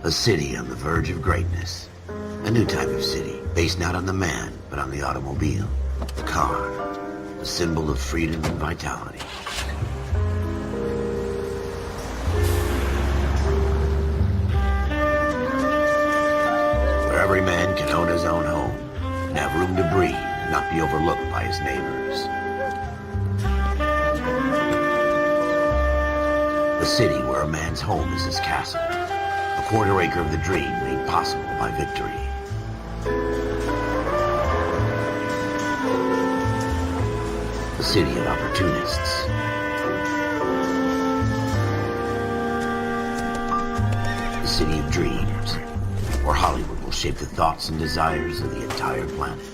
A city on the verge of greatness. A new type of city, based not on the man, but on the automobile. The car. A symbol of freedom and vitality. Where every man can own his own home, and have room to breathe, and not be overlooked by his neighbors. A city where a man's home is his castle. A quarter acre of the dream made possible by victory. A city of opportunists. A city of dreams, where Hollywood will shape the thoughts and desires of the entire planet.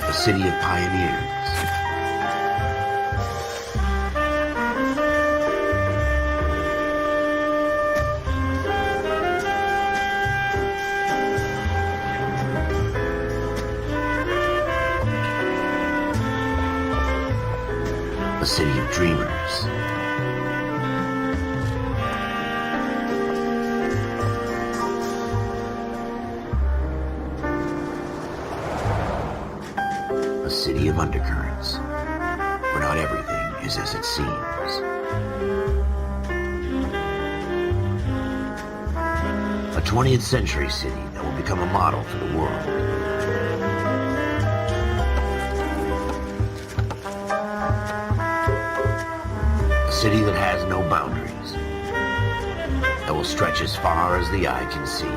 A city of pioneers. A city of dreamers. A city of undercurrents, where not everything is as it seems. A 20th century city that will become a model for the world. A city that has no boundaries, that will stretch as far as the eye can see.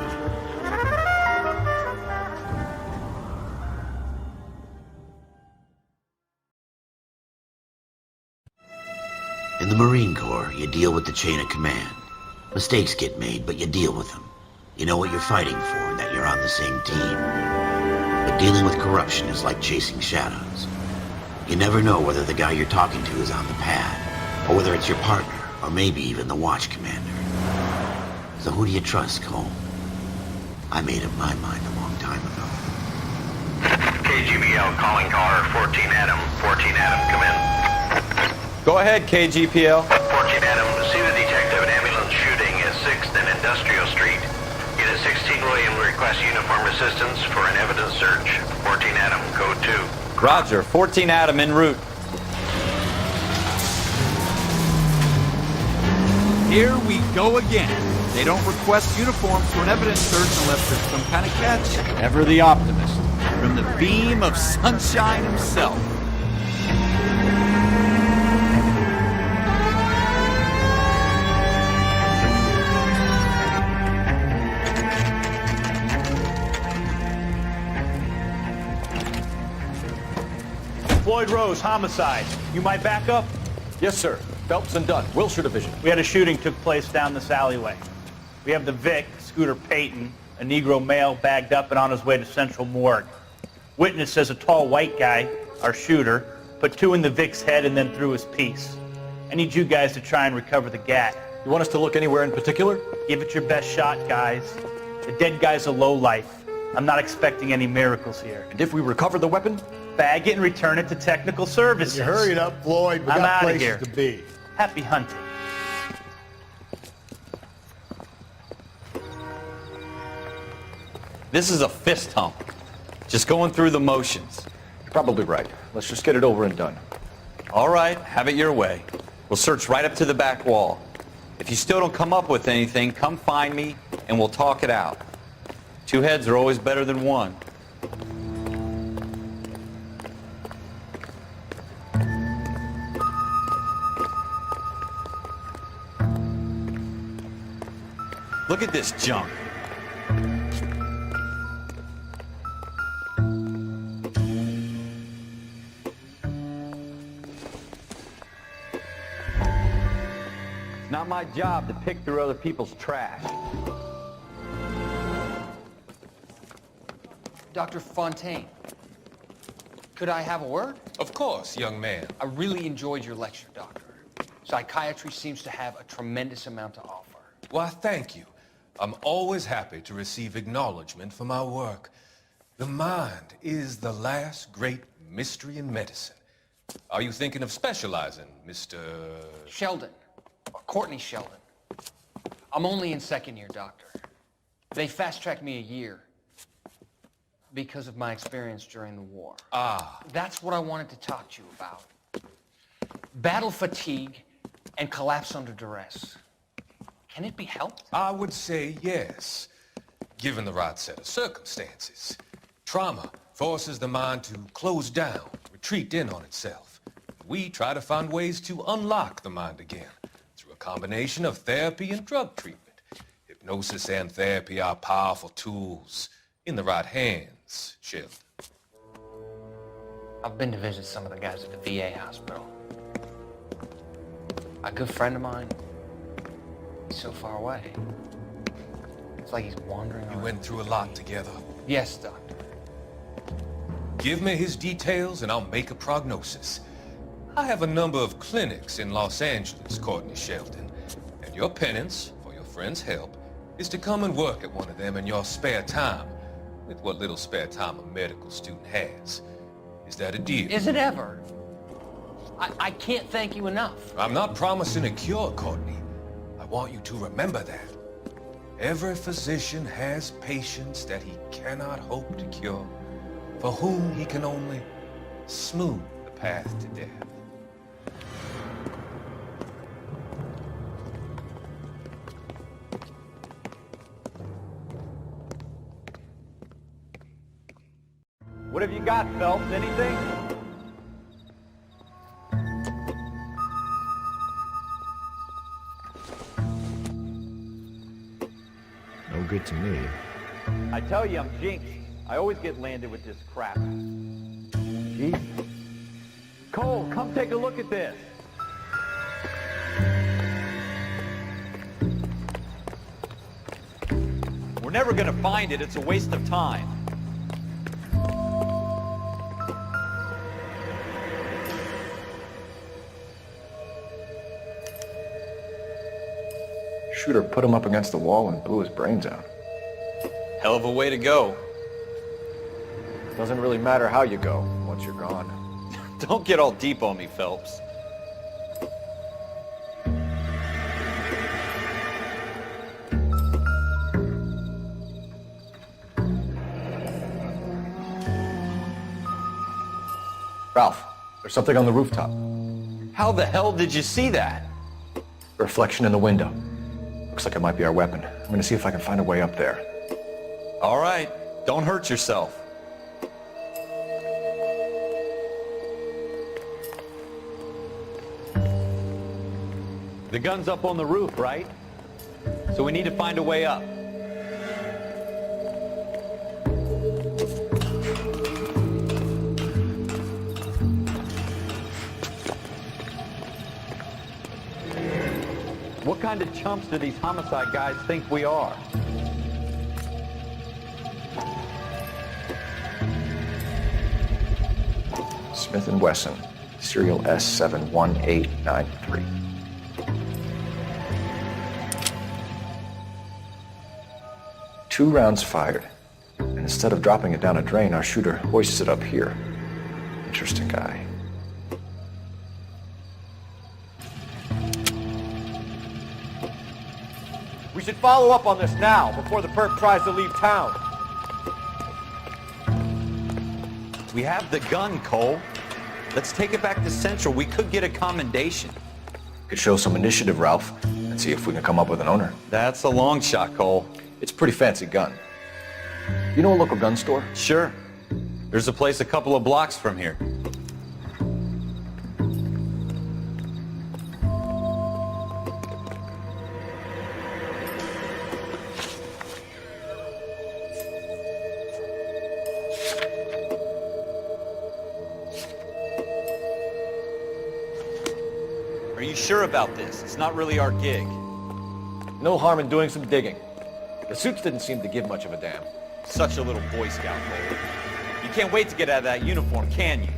In the Marine Corps, you deal with the chain of command. Mistakes get made, but you deal with them. You know what you're fighting for and that you're on the same team. But dealing with corruption is like chasing shadows. You never know whether the guy you're talking to is on the pad, or whether it's your partner, or maybe even the watch commander. So who do you trust, Cole? I made up my mind a long time ago. KGBL calling caller 14 Adam. 14 Adam, come in. Go ahead, KGPL. 14 Adam, see the detective at ambulance shooting at 6th and Industrial Street. Unit 16 William requests uniform assistance for an evidence search. 14 Adam, code 2. Roger, 14 Adam en route. Here we go again. They don't request uniforms for an evidence search unless there's some kind of catch. Ever the optimist. From the beam of sunshine himself. Floyd Rose, homicide. You might back up? Yes, sir. Phelps and Dunn, Wilshire Division. We had a shooting took place down this alleyway. We have the Vic, Scooter Payton, a Negro male bagged up and on his way to Central Morgue. Witness says a tall white guy, our shooter, put 2 in the Vic's head and then threw his piece. I need you guys to try and recover the gat. You want us to look anywhere in particular? Give it your best shot, guys. The dead guy's a lowlife. I'm not expecting any miracles here. And if we recover the weapon? Bag it and return it to technical services. You hurry it up, Floyd. We I'm got outta places here. to be. Happy hunting. This is a fist hump. Just going through the motions. You're probably right. Let's just get it over and done. All right, have it your way. We'll search right up to the back wall. If you still don't come up with anything, come find me and we'll talk it out. 2 heads are always better than 1. Look at this junk. It's not my job to pick through other people's trash. Dr. Fontaine, could I have a word? Of course, young man. I really enjoyed your lecture, Doctor. Psychiatry seems to have a tremendous amount to offer. Why, thank you. I'm always happy to receive acknowledgement for my work. The mind is the last great mystery in medicine. Are you thinking of specializing, Mr. Sheldon, or Courtney Sheldon. I'm only in second year, Doctor. They fast-tracked me a year because of my experience during the war. Ah. That's what I wanted to talk to you about. Battle fatigue and collapse under duress. Can it be helped? I would say yes, given the right set of circumstances. Trauma forces the mind to close down, retreat in on itself. We try to find ways to unlock the mind again through a combination of therapy and drug treatment. Hypnosis and therapy are powerful tools in the right hands, Sheldon. I've been to visit some of the guys at the VA hospital. A good friend of mine, he's so far away. It's like he's wandering You around. went through a lot together. Yes, Doctor. Give me his details and I'll make a prognosis. I have a number of clinics in Los Angeles, Courtney Sheldon, and your penance, for your friend's help, is to come and work at one of them in your spare time, with what little spare time a medical student has. Is that a deal? Is it ever? I can't thank you enough. I'm not promising a cure, Courtney. I want you to remember that. Every physician has patients that he cannot hope to cure, for whom he can only smooth the path to death. What have you got, Phelps? Anything? No good to me. I tell you, I'm jinxed. I always get landed with this crap. Jeez. Cole, come take a look at this. We're never gonna find it. It's a waste of time. Shooter put him up against the wall and blew his brains out. Hell of a way to go. Doesn't really matter how you go once you're gone. Don't get all deep on me, Phelps. Ralph, there's something on the rooftop. How the hell did you see that? Reflection in the window. Looks like it might be our weapon. I'm gonna see if I can find a way up there. All right, don't hurt yourself. The gun's up on the roof, right? So we need to find a way up. What kind of chumps do these homicide guys think we are? Smith & Wesson, serial S71893. Two rounds fired, and instead of dropping it down a drain, our shooter hoists it up here. Interesting guy. We should follow up on this now, before the perp tries to leave town. We have the gun, Cole. Let's take it back to Central. We could get a commendation. Could show some initiative, Ralph, and see if we can come up with an owner. That's a long shot, Cole. It's a pretty fancy gun. You know a local gun store? Sure. There's a place a couple of blocks from here. Are you sure about this? It's not really our gig. No harm in doing some digging. The suits didn't seem to give much of a damn. Such a little Boy Scout, Cole. You can't wait to get out of that uniform, can you?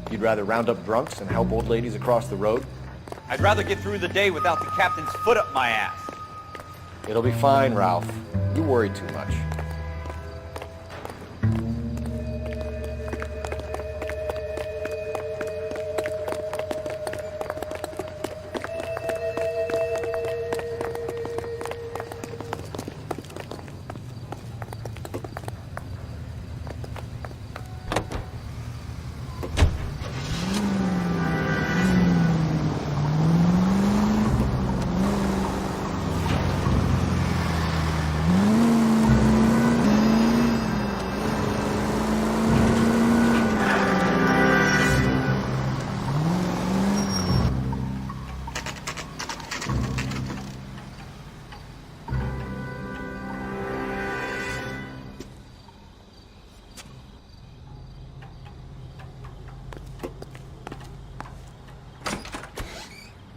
You'd rather round up drunks and help old ladies across the road? I'd rather get through the day without the captain's foot up my ass. It'll be fine, Ralph. You worry too much.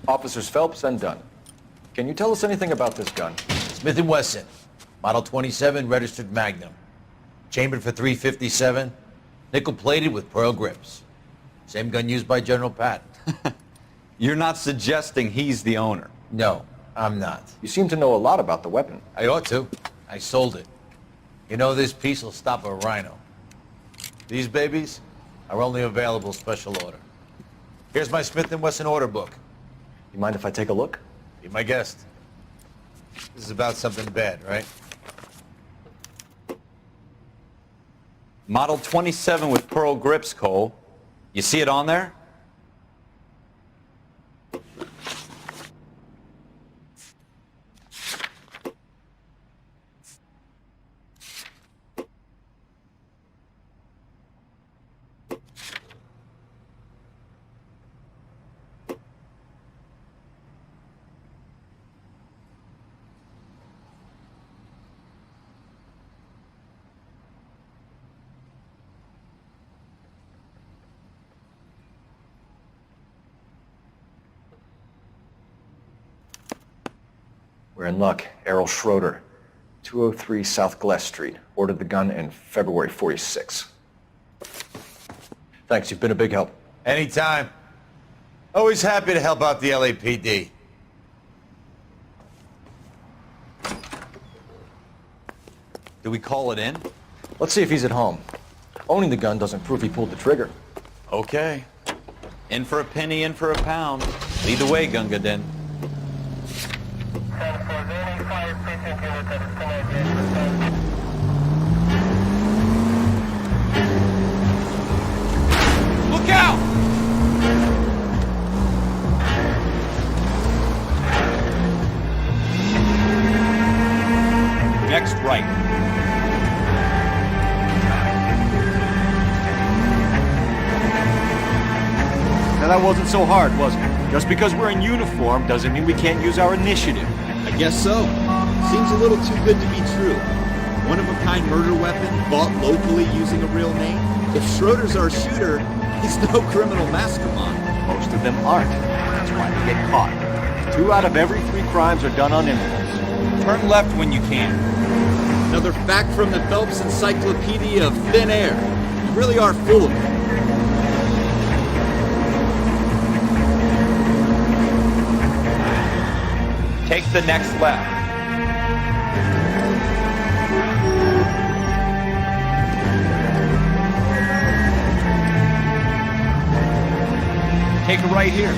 Officers Phelps and Dunn. Can you tell us anything about this gun? Smith & Wesson, Model 27, registered Magnum. Chambered for .357, nickel-plated with pearl grips. Same gun used by General Patton. You're not suggesting he's the owner? No, I'm not. You seem to know a lot about the weapon. I ought to. I sold it. You know, this piece will stop a rhino. These babies are only available special order. Here's my Smith & Wesson order book. You mind if I take a look? Be my guest. This is about something bad, right? Model 27 with pearl grips, Cole. You see it on there? We're in luck. Errol Schroeder, 203 South Glass Street. Ordered the gun in February '46. Thanks, you've been a big help. Anytime. Always happy to help out the LAPD. Do we call it in? Let's see if he's at home. Owning the gun doesn't prove he pulled the trigger. Okay. In for a penny, in for a pound. Lead the way, Gunga Din. Look out! Next right. Now that wasn't so hard, was it? Just because we're in uniform doesn't mean we can't use our initiative. I guess so. Seems a little too good to be true. One-of-a-kind murder weapon bought locally using a real name? If Schroeder's our shooter, he's no criminal mastermind. Most of them aren't. That's why they get caught. 2 out of every 3 crimes are done on impulse. Turn left when you can. Another fact from the Phelps Encyclopedia of Thin Air. You really are full of it. Take the next left. Take a right here.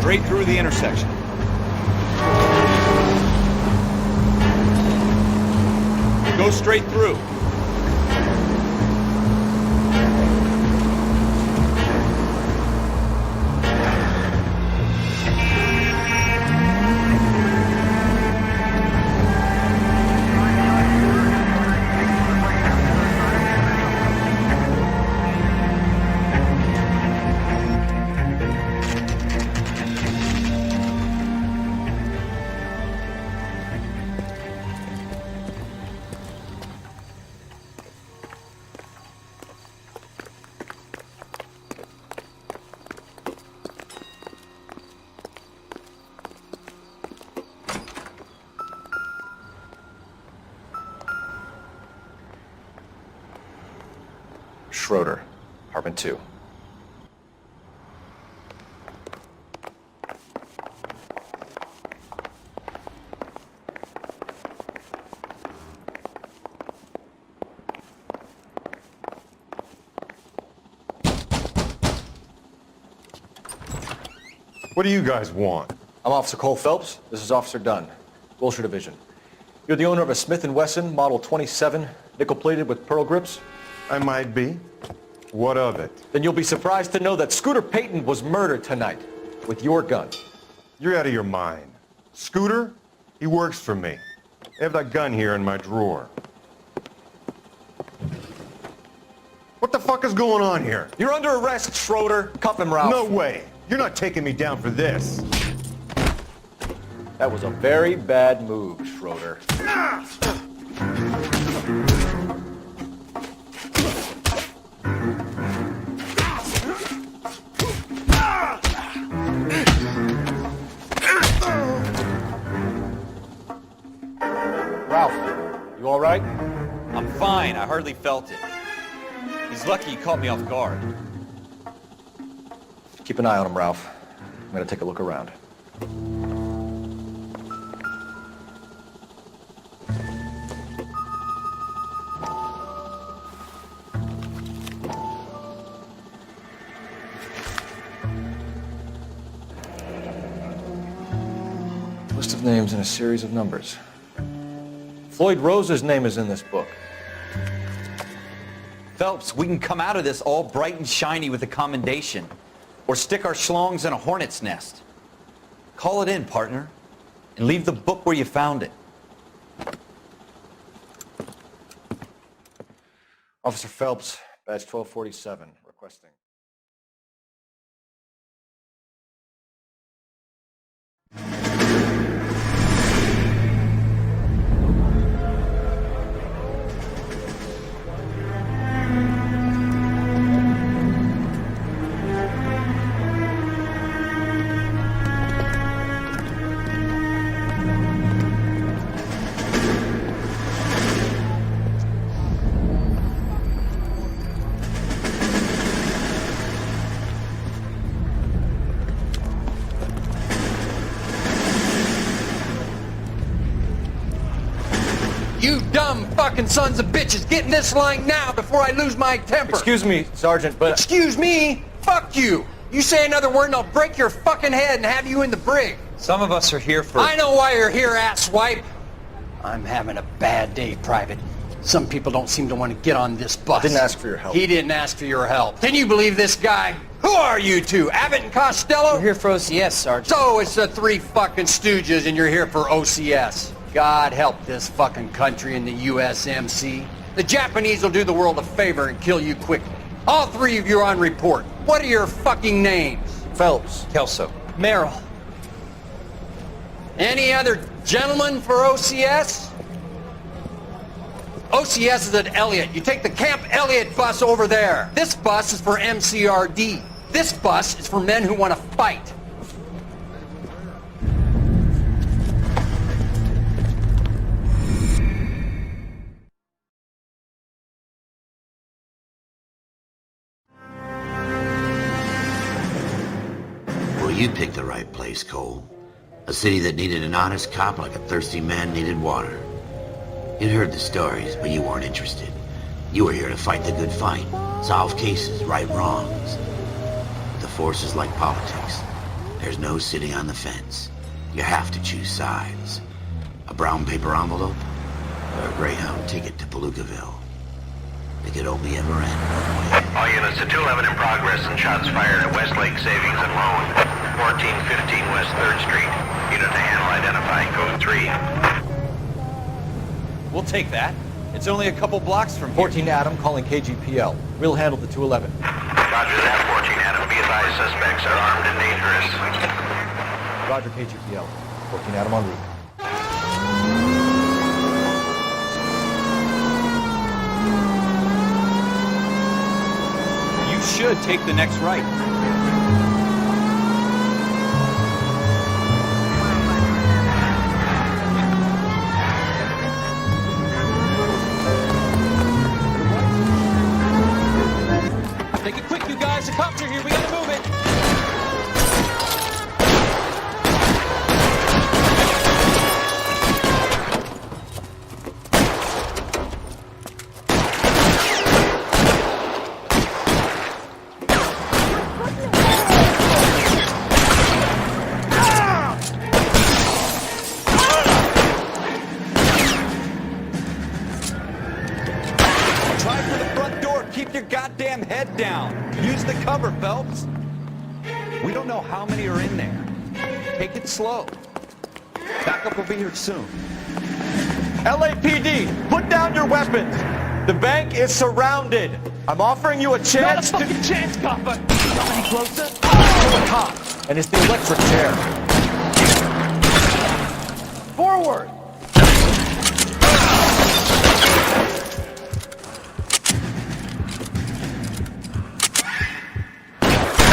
Straight through the intersection. Go straight through. Schroeder. Apartment 2. What do you guys want? I'm Officer Cole Phelps. This is Officer Dunn, Wilshire Division. You're the owner of a Smith & Wesson Model 27, nickel-plated with pearl grips? I might be. What of it? Then you'll be surprised to know that Scooter Payton was murdered tonight with your gun. You're out of your mind. Scooter? He works for me. I have that gun here in my drawer. What the fuck is going on here? You're under arrest, Schroeder. Cuff him, Ralph. No way. You're not taking me down for this. That was a very bad move, Schroeder. Ralph, you all right? I'm fine. I hardly felt it. He's lucky he caught me off guard. Keep an eye on him, Ralph. I'm gonna take a look around. List of names and a series of numbers. Floyd Rose's name is in this book. Phelps, we can come out of this all bright and shiny with a commendation. Or stick our schlongs in a hornet's nest. Call it in, partner. And leave the book where you found it. Officer Phelps, badge 1247, requesting. You dumb fucking sons of bitches, get in this line now before I lose my temper. Excuse me, Sergeant, but... Excuse me? Fuck you. You say another word and I'll break your fucking head and have you in the brig. Some of us are here for... I know why you're here, asswipe. I'm having a bad day, Private. Some people don't seem to want to get on this bus. I didn't ask for your help. He didn't ask for your help. Can you believe this guy? Who are you two? Abbott and Costello? We're here for OCS, Sergeant. So it's the three fucking stooges and you're here for OCS. God help this fucking country and the USMC. The Japanese will do the world a favor and kill you quickly. All three of you are on report. What are your fucking names? Phelps. Kelso. Merrill. Any other gentlemen for OCS? OCS is at Elliott. You take the Camp Elliott bus over there. This bus is for MCRD. This bus is for men who want to fight. Well, you picked the right place, Cole. A city that needed an honest cop like a thirsty man needed water. You'd heard the stories, but you weren't interested. You were here to fight the good fight, solve cases, right wrongs. The force is like politics. There's no sitting on the fence. You have to choose sides. A brown paper envelope, or a Greyhound ticket to Palookaville. It could only ever end one way. All units to 211 in progress and shots fired at Westlake Savings and Loan, 1415 West 3rd Street. Unit to handle identify, code 3. We'll take that. It's only a couple blocks from here. 14 Adam calling KGPL. We'll handle the 211. Roger that, 14 Adam. Be advised, suspects are armed and dangerous. Roger, KGPL. 14 Adam en route. You should take the next right. Take it your goddamn head down. Use the cover, Phelps. We don't know how many are in there. Take it slow. Backup will be here soon. LAPD, put down your weapons. The bank is surrounded. I'm offering you a chance. Not a fucking chance, copper. Come any closer? The cop, and it's the electric chair. Forward.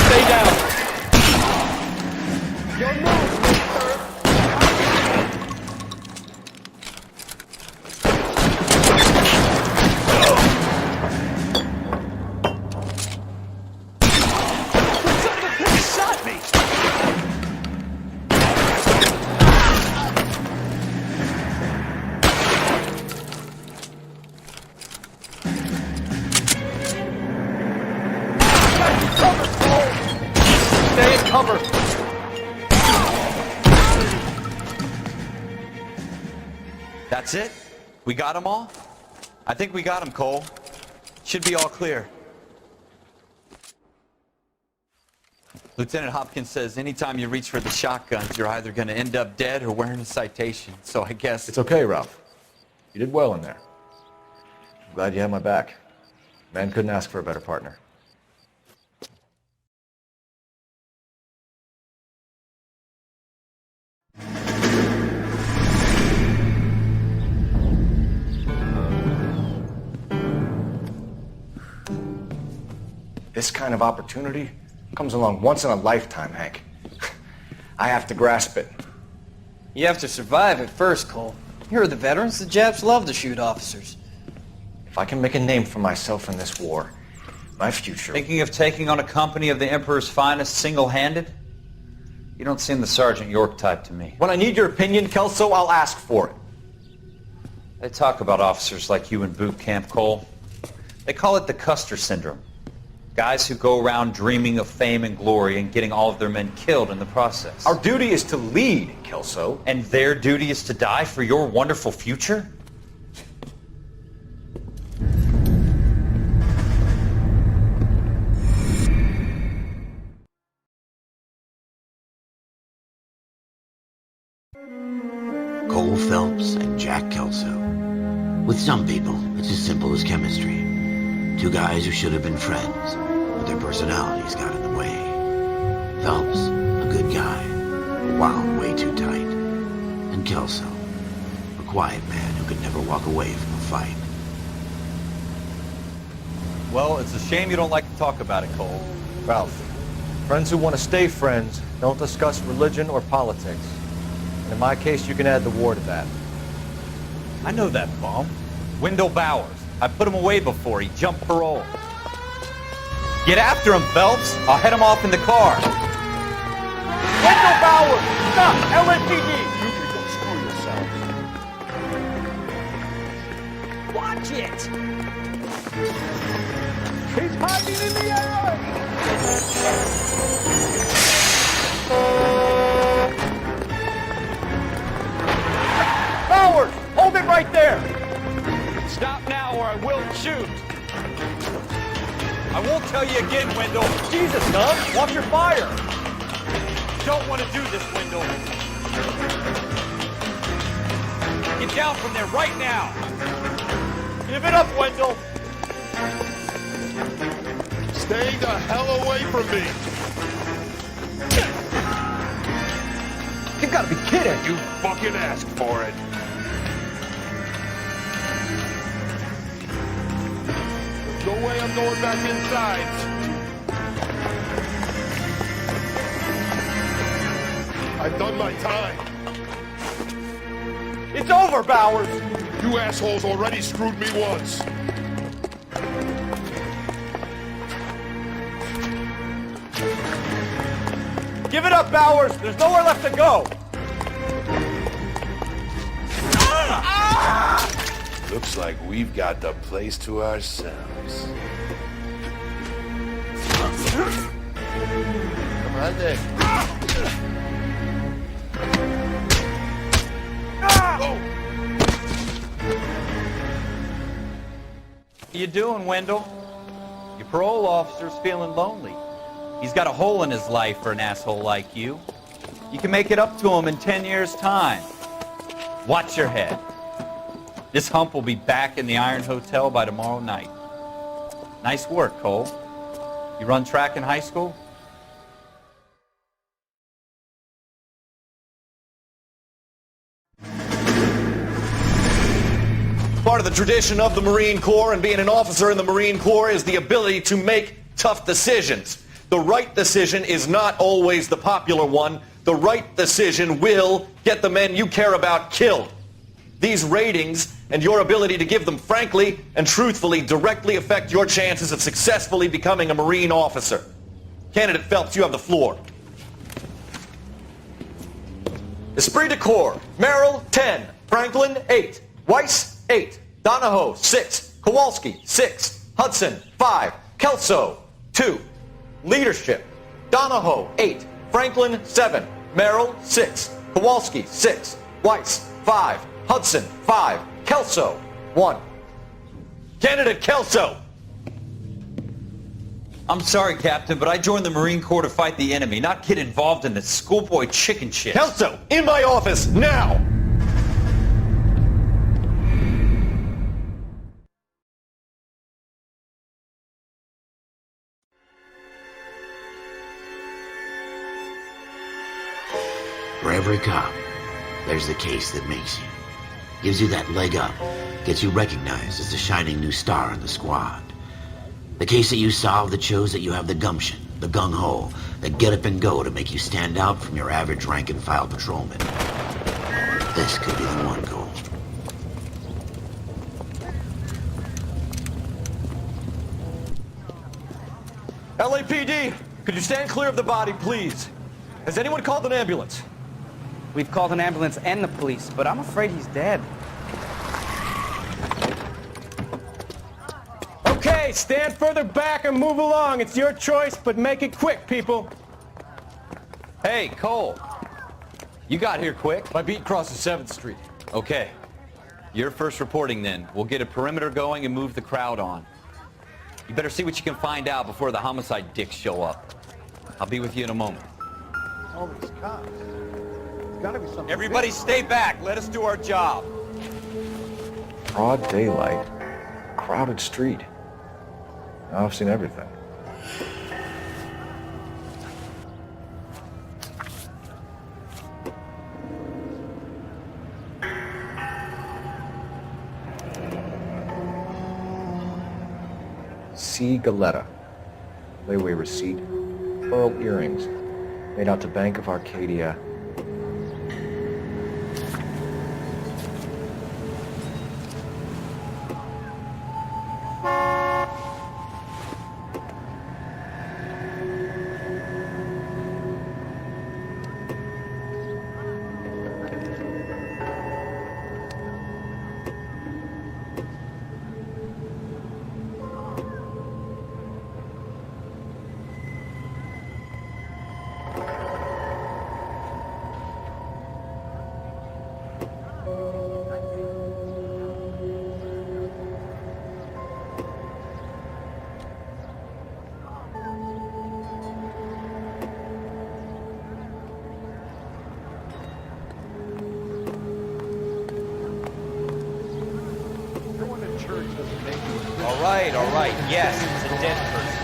Stay down. Your move, mister. Son of a bitch shot me. Stay in cover. That's it? We got them all? I think we got them, Cole. Should be all clear. Lieutenant Hopkins says anytime you reach for the shotguns, you're either going to end up dead or wearing a citation. So I guess... It's okay, Ralph. You did well in there. I'm glad you had my back. Man couldn't ask for a better partner. This kind of opportunity comes along once in a lifetime, Hank. I have to grasp it. You have to survive it first, Cole. Here are the veterans. The Japs love to shoot officers. If I can make a name for myself in this war, my future... Thinking of taking on a company of the Emperor's finest single-handed? You don't seem the Sergeant York type to me. When I need your opinion, Kelso, I'll ask for it. They talk about officers like you in boot camp, Cole. They call it the Custer syndrome. Guys who go around dreaming of fame and glory and getting all of their men killed in the process. Our duty is to lead, Kelso. And their duty is to die for your wonderful future? Cole Phelps and Jack Kelso. With some people, it's as simple as chemistry. Two guys who should have been friends, but their personalities got in the way. Phelps, a good guy, wound way too tight. And Kelso, a quiet man who could never walk away from a fight. Well, it's a shame you don't like to talk about it, Cole. Ralph, friends who want to stay friends don't discuss religion or politics. And in my case, you can add the war to that. I know that bum. Wendell Bowers. I put him away before he jumped parole. Get after him, Phelps. I'll head him off in the car. Wendell Bowers! Stop! LAPD! You can go screw yourself. Watch it. He's hiding in the alley. Bowers! Hold it right there! Stop now or I will shoot. I won't tell you again, Wendell. Jesus, Doug! Watch your fire! Don't want to do this, Wendell. Get down from there right now. Give it up, Wendell! Stay the hell away from me. You gotta be kidding! You fucking asked for it. There's no way I'm going back inside. I've done my time. It's over, Bowers! You assholes already screwed me once. Give it up, Bowers! There's nowhere left to go! Looks like we've got the place to ourselves. Come on then. How you doing, Wendell? Your parole officer's feeling lonely. He's got a hole in his life for an asshole like you. You can make it up to him in 10 years' time. Watch your head. This hump will be back in the Iron Hotel by tomorrow night. Nice work, Cole. You run track in high school? Part of the tradition of the Marine Corps and being an officer in the Marine Corps is the ability to make tough decisions. The right decision is not always the popular one. The right decision will get the men you care about killed. These ratings and your ability to give them frankly and truthfully directly affect your chances of successfully becoming a Marine officer. Candidate Phelps, you have the floor. Esprit de Corps, Merrill, 10. Franklin, 8. Weiss, 8. Donahoe, 6. Kowalski, 6. Hudson, 5. Kelso, 2. Leadership, Donahoe, 8. Franklin, 7. Merrill, 6. Kowalski, 6. Weiss, 5. Hudson, 5. Kelso, 1. Candidate Kelso! I'm sorry, Captain, but I joined the Marine Corps to fight the enemy, not get involved in this schoolboy chicken shit. Kelso, in my office, now! For every cop, there's the case that makes you. Gives you that leg up, gets you recognized as the shining new star in the squad. The case that you solve that shows that you have the gumption, the gung-ho, the get up and go to make you stand out from your average rank-and-file patrolman. This could be the one, Cole. LAPD, could you stand clear of the body, please? Has anyone called an ambulance? We've called an ambulance and the police, but I'm afraid he's dead. Okay, stand further back and move along. It's your choice, but make it quick, people. Hey, Cole. You got here quick. My beat crosses 7th Street. Okay. You're first reporting then. We'll get a perimeter going and move the crowd on. You better see what you can find out before the homicide dicks show up. I'll be with you in a moment. All these cops. There's gotta be something. Everybody stay back. Let us do our job. Broad daylight, crowded street. Now I've seen everything. C. Galetta. Layaway receipt. Pearl earrings. Made out to Bank of Arcadia. All right. Yes, it's a dead person.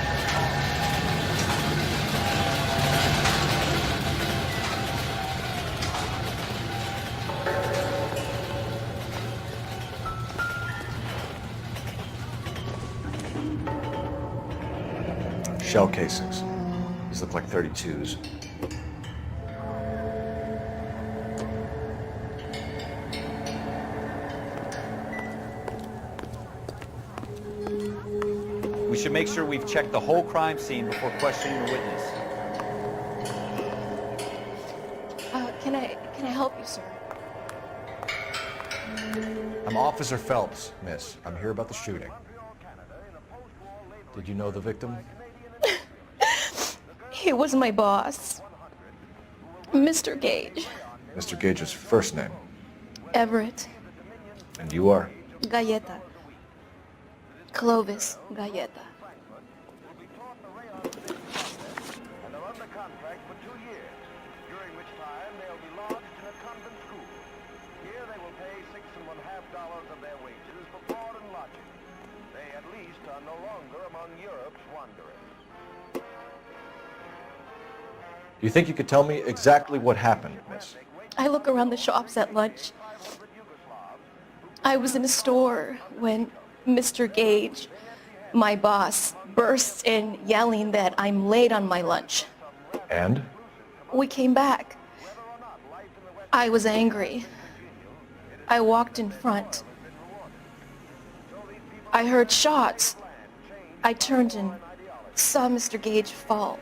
Shell casings. These look like 32s. We should make sure we've checked the whole crime scene before questioning the witness. Can I help you, sir? I'm Officer Phelps, miss. I'm here about the shooting. Did you know the victim? He was my boss, Mr. Gage. Mr. Gage's first name. Everett. And you are? Galleta. Clovis Galleta. Do you think you could tell me exactly what happened, miss? I look around the shops at lunch. I was in a store when Mr. Gage, my boss, bursts in yelling that I'm late on my lunch. And? We came back. I was angry. I walked in front. I heard shots. I turned and saw Mr. Gage fall.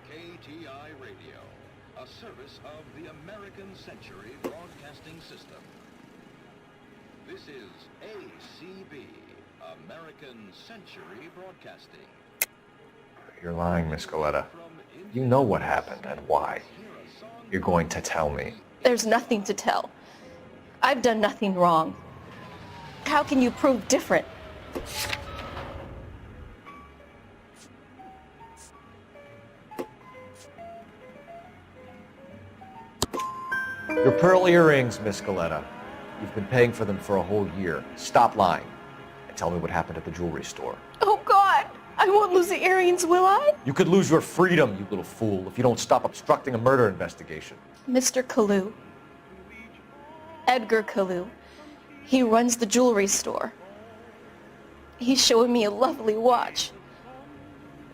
KTI Radio, a service of the American Century Broadcasting System. This is ACB, American Century Broadcasting. You're lying, Miss Goleta. You know what happened and why. You're going to tell me. There's nothing to tell. I've done nothing wrong. How can you prove different? Your pearl earrings, Miss Goleta. You've been paying for them for a whole year. Stop lying and tell me what happened at the jewelry store. Oh, God! I won't lose the earrings, will I? You could lose your freedom, you little fool, if you don't stop obstructing a murder investigation. Mr. Kalu. Edgar Kalu. He runs the jewelry store. He's showing me a lovely watch.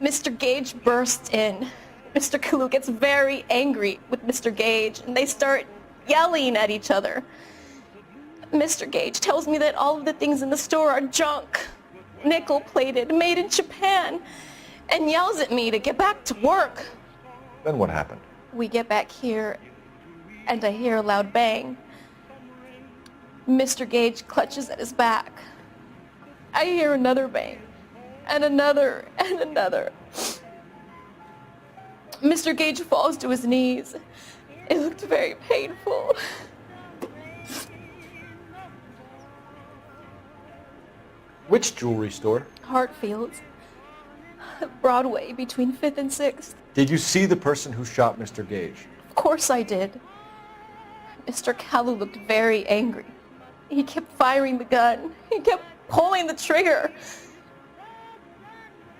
Mr. Gage bursts in. Mr. Kalu gets very angry with Mr. Gage, and they start yelling at each other. Mr. Gage tells me that all of the things in the store are junk, nickel-plated, made in Japan, and yells at me to get back to work. Then what happened? We get back here, and I hear a loud bang. Mr. Gage clutches at his back. I hear another bang, and another, and another. Mr. Gage falls to his knees. It looked very painful. Which jewelry store? Hartfield's. Broadway, between 5th and 6th. Did you see the person who shot Mr. Gage? Of course I did. Mr. Kalu looked very angry. He kept firing the gun. He kept pulling the trigger.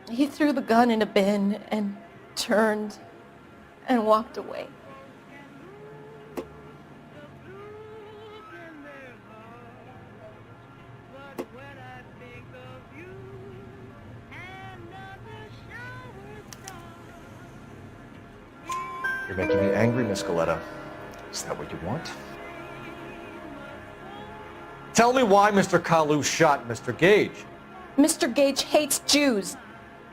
He threw the gun in a bin and turned and walked away. You're making me angry, Miss Goleta. Is that what you want? Tell me why Mr. Kalu shot Mr. Gage. Mr. Gage hates Jews.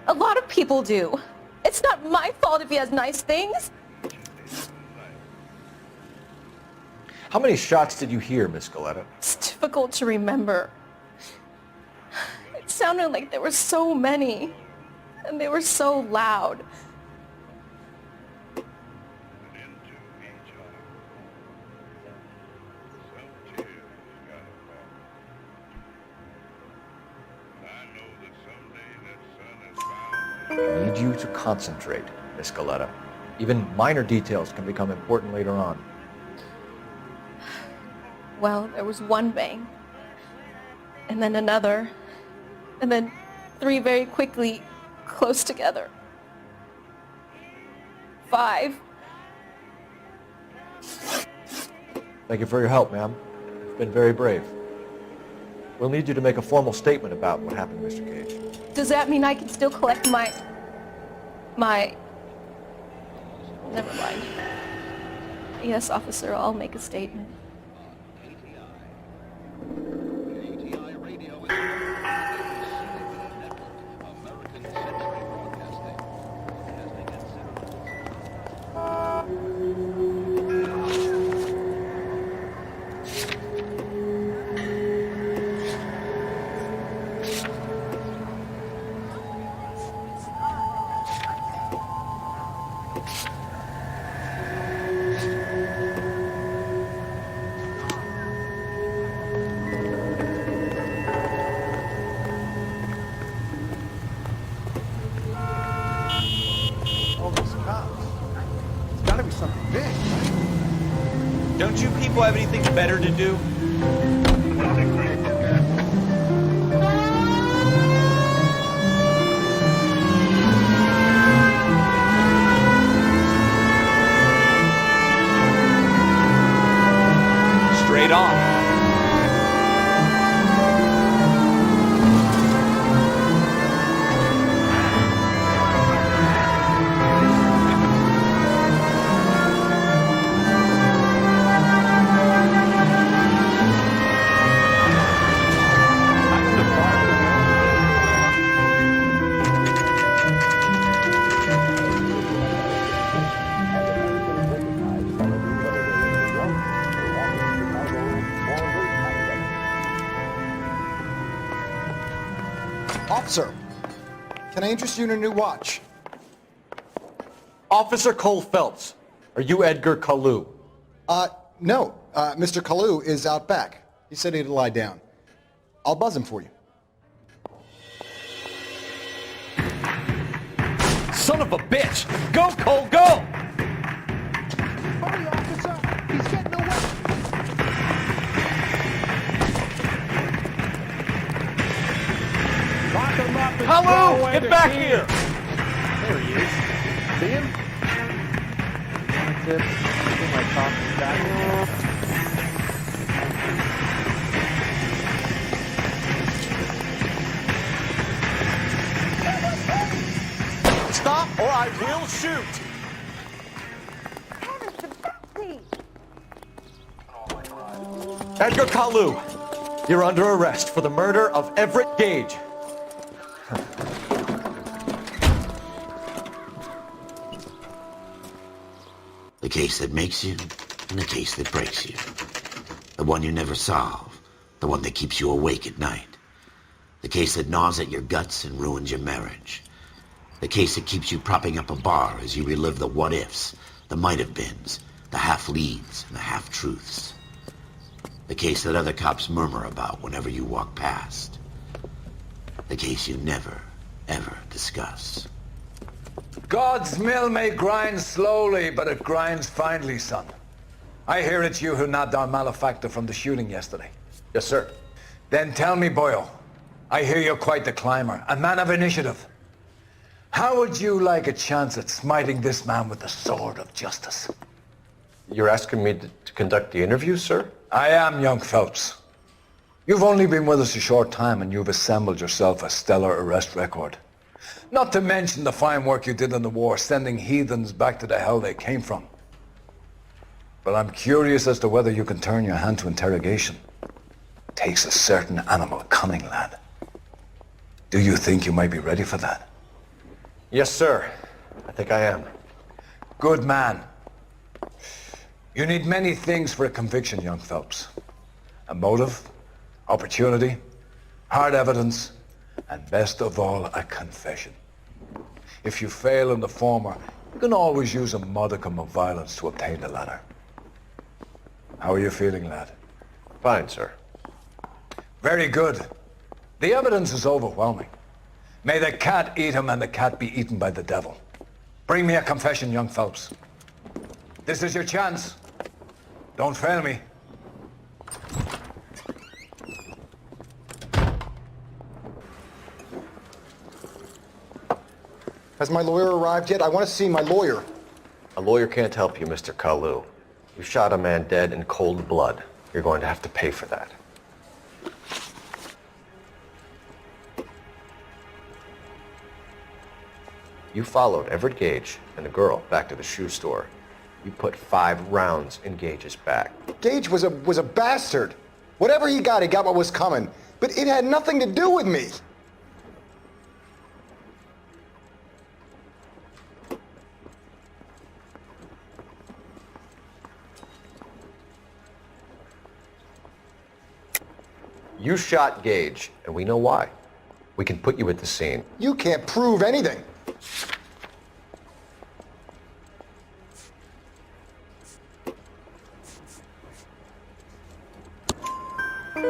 A lot of people do. It's not my fault if he has nice things. How many shots did you hear, Miss Goleta? It's difficult to remember. It sounded like there were so many, and they were so loud. I need you to concentrate, Miss Goleta. Even minor details can become important later on. Well, there was one bang, and then another, and then 3 very quickly, close together. 5. Thank you for your help, ma'am. You've been very brave. We'll need you to make a formal statement about what happened to Mr. Gage. Does that mean I can still collect my... Never mind. Yes, officer, I'll make a statement. All those cops. It's gotta be something big, right? Don't you people have anything better to do? Straight on. Officer, can I interest you in a new watch? Officer Cole Phelps, are you Edgar Kalu? No. Mr. Kalu is out back. He said he'd lie down. I'll buzz him for you. Son of a bitch! Go, Cole, go! Hurry, officer! He's getting away! Lock him up and throw Kalu, away get the back key. here! There he is. See him? That's it. Get my coffee back. Stop or I will shoot! Edgar Kalu, you're under arrest for the murder of Everett Gage. The case that makes you, and the case that breaks you. The one you never solve, the one that keeps you awake at night. The case that gnaws at your guts and ruins your marriage. The case that keeps you propping up a bar as you relive the what-ifs, the might-have-beens, the half-leads, and the half-truths. The case that other cops murmur about whenever you walk past. The case you never, ever discuss. God's mill may grind slowly, but it grinds finely, son. I hear it's you who nabbed our malefactor from the shooting yesterday. Yes, sir. Then tell me, boyo, I hear you're quite the climber, a man of initiative. How would you like a chance at smiting this man with the sword of justice? You're asking me to conduct the interview, sir? I am, young Phelps. You've only been with us a short time and you've assembled yourself a stellar arrest record. Not to mention the fine work you did in the war, sending heathens back to the hell they came from. But I'm curious as to whether you can turn your hand to interrogation. It takes a certain animal cunning, lad. Do you think you might be ready for that? Yes, sir. I think I am. Good man. You need many things for a conviction, young Phelps. A motive, opportunity, hard evidence, and best of all, a confession. If you fail in the former, you can always use a modicum of violence to obtain the latter. How are you feeling, lad? Fine, sir. Very good. The evidence is overwhelming. May the cat eat him and the cat be eaten by the devil. Bring me a confession, young Phelps. This is your chance. Don't fail me. Has my lawyer arrived yet? I want to see my lawyer. A lawyer can't help you, Mr. Kalu. You shot a man dead in cold blood. You're going to have to pay for that. You followed Everett Gage and the girl back to the shoe store. You put 5 rounds in Gage's back. Gage was a bastard. Whatever he got what was coming. But it had nothing to do with me. You shot Gage, and we know why. We can put you at the scene. You can't prove anything.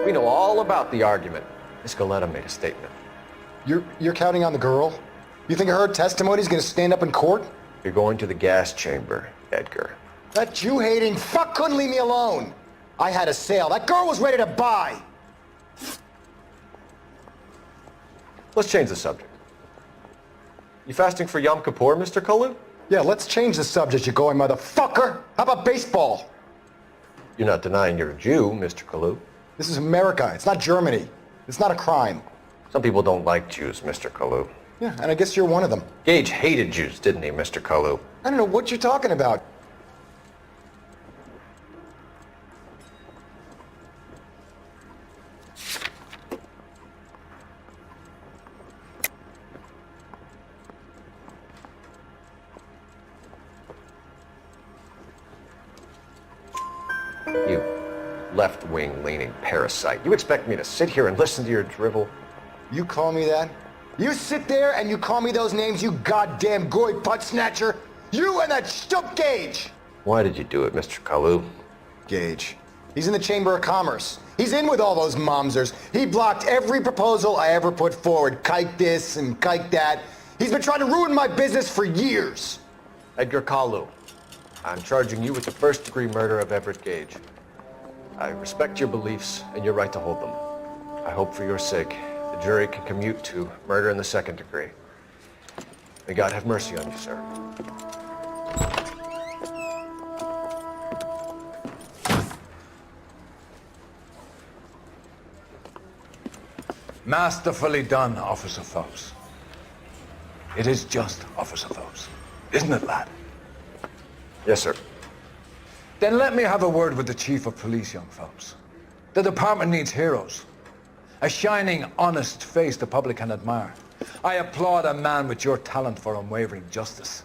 We know all about the argument. Miss Goleta made a statement. You're counting on the girl? You think her testimony is going to stand up in court? You're going to the gas chamber, Edgar. That Jew-hating fuck couldn't leave me alone. I had a sale. That girl was ready to buy. Let's change the subject. You fasting for Yom Kippur, Mr. Kalu? Yeah, let's change the subject, you going motherfucker. How about baseball? You're not denying you're a Jew, Mr. Kalu. This is America. It's not Germany. It's not a crime. Some people don't like Jews, Mr. Kalu. Yeah, and I guess you're one of them. Gage hated Jews, didn't he, Mr. Kalu? I don't know what you're talking about. You left-wing leaning parasite. You expect me to sit here and listen to your drivel? You call me that? You sit there and you call me those names, you goddamn goy butt snatcher? You and that stump Gage! Why did you do it, Mr. Kalu? Gage. He's in the Chamber of Commerce. He's in with all those momsers. He blocked every proposal I ever put forward. Kike this and kike that. He's been trying to ruin my business for years. Edgar Kalu, I'm charging you with the first-degree murder of Everett Gage. I respect your beliefs and your right to hold them. I hope for your sake the jury can commute to murder in the second degree. May God have mercy on you, sir. Masterfully done, Officer Phelps. It is just Officer Phelps. Isn't it, lad? Yes, sir. Then let me have a word with the Chief of Police, young Phelps. The department needs heroes. A shining, honest face the public can admire. I applaud a man with your talent for unwavering justice.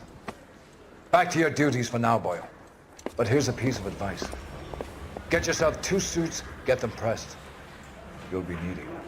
Back to your duties for now, Boyle. But here's a piece of advice. Get yourself 2 suits, get them pressed. You'll be needing them.